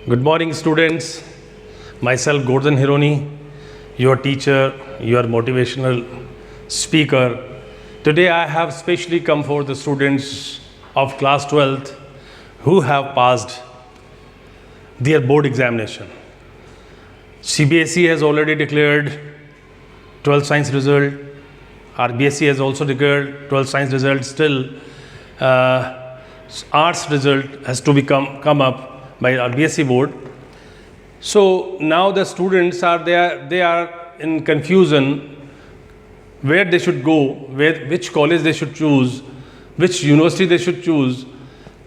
Good morning, students. Myself, Gordon Hironi, your teacher, your motivational speaker. Today, I have specially come for the students of class 12th who have passed their board examination. CBSE has already declared 12th science result. RBSE has also declared 12th science result. Still, arts result has to come up by RBSE board. So now the students are there, they are in confusion where they should go, which college they should choose, which university they should choose.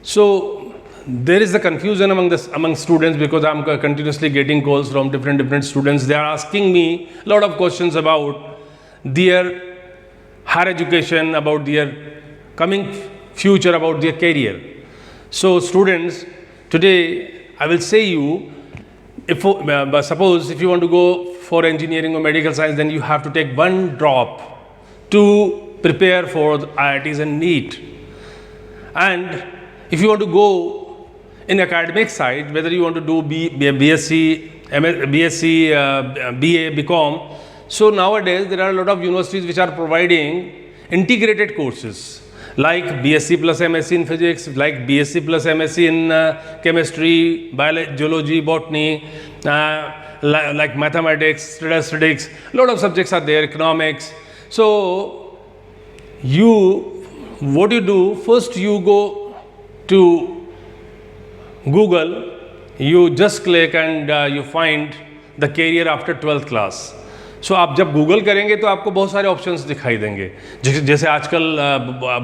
So there is a confusion among students because I'm continuously getting calls from different students. They are asking me a lot of questions about their higher education, about their coming future, about their career. So students, today I will say you, suppose if you want to go for engineering or medical science, then you have to take one drop to prepare for the IITs and NEET. And if you want to go in academic side, whether you want to do BSc, BA, BCom, so nowadays there are a lot of universities which are providing integrated courses like BSc plus MSc in physics, like BSc plus MSc in chemistry, biology, geology, botany, like mathematics, statistics. A lot of subjects are there, economics. So what you do, first you go to Google, you just click and you find the career after 12th class. सो आप जब Google करेंगे तो आपको बहुत सारे options दिखाई देंगे, जैसे आजकल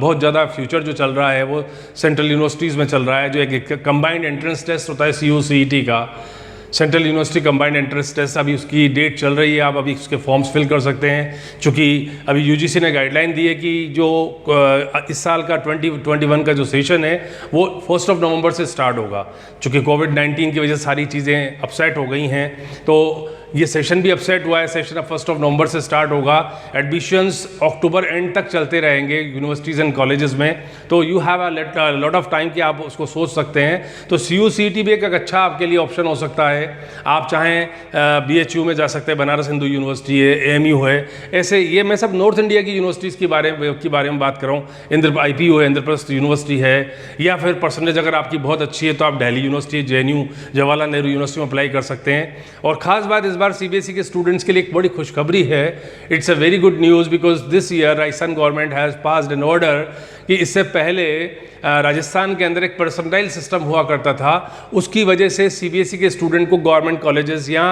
बहुत ज़्यादा फ्यूचर जो चल रहा है वो सेंट्रल यूनिवर्सिटीज़ में चल रहा है, जो एक कंबाइंड एंट्रेंस टेस्ट होता है CUCET का, central university combined entrance test. अभी उसकी डेट चल रही है, आप अभी उसके फॉर्म्स फिल कर सकते हैं, क्योंकि अभी UGC ने गाइडलाइन दी है कि जो इस साल का 2021 का जो सेशन है वो 1 नवंबर से स्टार्ट होगा। चूँकि कोविड-19 की वजह से सारी चीज़ें अपसेट हो गई हैं, तो ये सेशन भी अपसेट हुआ है। सेशन अब 1 नवंबर से स्टार्ट होगा। एडमिशन्स अक्टूबर एंड तक चलते रहेंगे यूनिवर्सिटीज़ एंड कॉलेजेस में, तो you have a lot of time कि आप उसको सोच सकते हैं। तो CUCET भी एक अच्छा आपके लिए ऑप्शन हो सकता है। आप चाहें BHU में जा सकते हैं, बनारस हिंदू यूनिवर्सिटी है, AMU है, ऐसे ये मैं सब नॉर्थ इंडिया की यूनिवर्सिटीज़ के बारे में बात कर रहा हूँ। IPU है, इंद्रप्रस्थ यूनिवर्सिटी है, या फिर परसेंटेज अगर आपकी बहुत अच्छी है तो आप Delhi university, JNU, Jawaharlal Nehru university में अप्लाई कर सकते हैं। और ख़ास बात इस बार CBSE के स्टूडेंट्स के लिए एक बड़ी खुशखबरी है। It's a very good news because this year Rajasthan government has passed an order कि इससे पहले राजस्थान के अंदर एक परसेंटाइल सिस्टम हुआ करता था, उसकी वजह से CBSE के स्टूडेंट को गवर्नमेंट कॉलेजेस या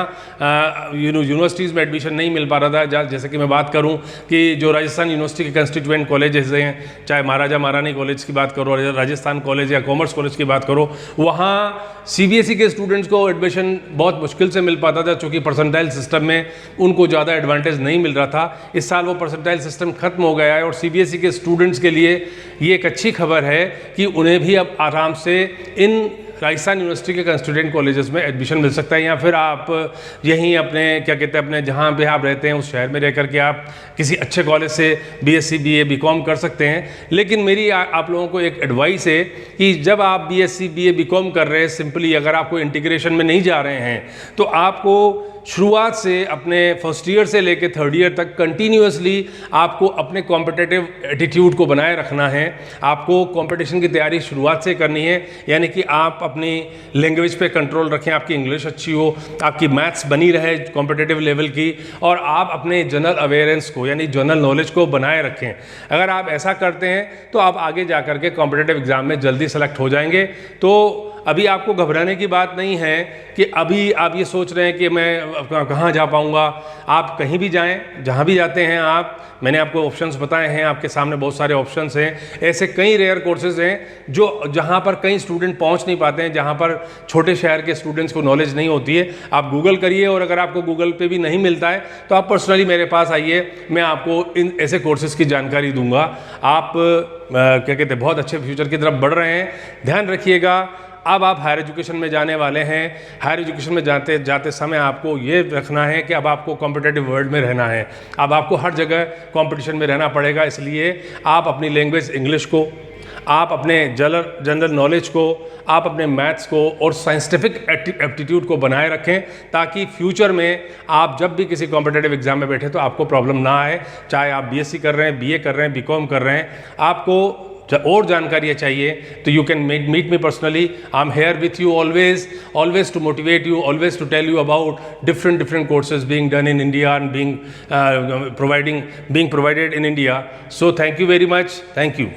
यूनिवर्सिटीज़ में एडमिशन नहीं मिल पा रहा था। जैसे कि मैं बात करूं कि जो राजस्थान यूनिवर्सिटी के कंस्टिट्यूएंट कॉलेजेस हैं, चाहे महाराजा महारानी कॉलेज की बात करो, राजस्थान कॉलेज या कॉमर्स कॉलेज की बात करो, वहाँ CBSE के स्टूडेंट्स को एडमिशन बहुत मुश्किल से मिल पाता था, क्योंकि परसेंटाइल सिस्टम में उनको ज़्यादा एडवांटेज नहीं मिल रहा था। इस साल वो परसेंटाइल सिस्टम खत्म हो गया है और CBSE के स्टूडेंट्स के लिए ये एक अच्छी खबर है कि उन्हें भी अब आराम से इन राजस्थान यूनिवर्सिटी के कंस्टिट्यूएंट कॉलेजेस में एडमिशन मिल सकता है, या फिर आप यहीं अपने क्या कहते हैं अपने जहाँ पे आप रहते हैं उस शहर में रह करके आप किसी अच्छे कॉलेज से BSc BA BCom कर सकते हैं। लेकिन मेरी आप लोगों को एक एडवाइस है कि जब आप BSc BA BCom कर रहे हैं, सिंपली अगर आपको इंटीग्रेशन में नहीं जा रहे हैं तो आपको शुरुआत से अपने फर्स्ट ईयर से लेकर थर्ड ईयर तक कंटिन्यूसली आपको अपने कॉम्पिटिटिव एटीट्यूड को बनाए रखना है। आपको कंपटीशन की तैयारी शुरुआत से करनी है, यानी कि आप अपनी लैंग्वेज पे कंट्रोल रखें, आपकी इंग्लिश अच्छी हो, आपकी मैथ्स बनी रहे कॉम्पिटिटिव लेवल की, और आप अपने जनरल अवेयरेंस को यानी जनरल नॉलेज को बनाए रखें। अगर आप ऐसा करते हैं तो आप आगे जा कर के कॉम्पिटिटिव एग्जाम में जल्दी सेलेक्ट हो जाएंगे। तो अभी आपको घबराने की बात नहीं है कि अभी आप ये सोच रहे हैं कि मैं कहाँ जा पाऊँगा। आप कहीं भी जाएं, जहाँ भी जाते हैं आप, मैंने आपको ऑप्शंस बताए हैं, आपके सामने बहुत सारे ऑप्शंस हैं। ऐसे कई रेयर कोर्सेज हैं जो जहाँ पर कई स्टूडेंट पहुँच नहीं पाते हैं, जहाँ पर छोटे शहर के स्टूडेंट्स को नॉलेज नहीं होती है। आप गूगल करिए, और अगर आपको गूगल पे भी नहीं मिलता है तो आप पर्सनली मेरे पास आइए, मैं आपको इन ऐसे कोर्सेज़ की जानकारी दूंगा। आप क्या कहते हैं बहुत अच्छे फ्यूचर की तरफ बढ़ रहे हैं। ध्यान रखिएगा, अब आप हायर एजुकेशन में जाने वाले हैं। हायर एजुकेशन में जाते समय आपको ये रखना है कि अब आपको कॉम्पिटिटिव वर्ल्ड में रहना है। अब आपको हर जगह कंपटीशन में रहना पड़ेगा, इसलिए आप अपनी लैंग्वेज इंग्लिश को, आप अपने जनरल नॉलेज को, आप अपने मैथ्स को और साइंटिफिक एप्टीट्यूड को बनाए रखें, ताकि फ्यूचर में आप जब भी किसी कॉम्पिटेटिव एग्जाम में बैठे तो आपको प्रॉब्लम ना आए। चाहे आप बीएससी कर रहे हैं, बीए कर रहे हैं, बीकॉम कर रहे हैं, आपको और जानकारी चाहिए तो you can meet me personally. I am here with you always to motivate you, always to tell you about different courses being done in India and being provided in India. So thank you very much. Thank you.